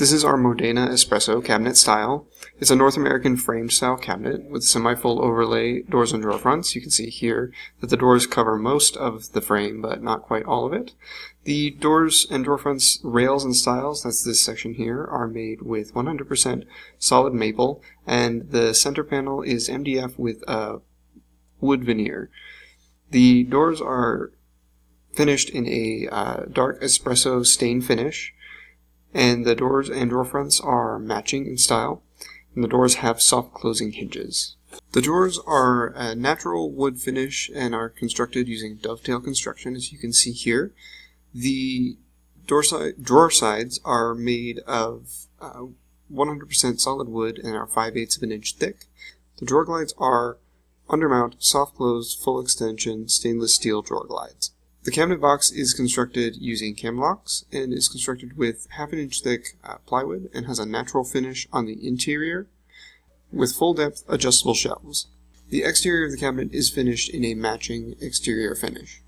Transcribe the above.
This is our Modena Espresso cabinet style. It's a North American framed style cabinet with semi-full overlay doors and drawer fronts. You can see here that the doors cover most of the frame, but not quite all of it. The doors and drawer fronts rails and stiles, that's this section here, are made with 100% solid maple, and the center panel is MDF with a wood veneer. The doors are finished in a dark espresso stain finish, and the doors and drawer fronts are matching in style, and the doors have soft closing hinges. The drawers are a natural wood finish and are constructed using dovetail construction, as you can see here. The drawer sides are made of 100% solid wood and are 5/8 of an inch thick. The drawer glides are undermount, soft close, full extension, stainless steel drawer glides. The cabinet box is constructed using cam locks and is constructed with 1/2 inch thick plywood and has a natural finish on the interior with full depth adjustable shelves. The exterior of the cabinet is finished in a matching exterior finish.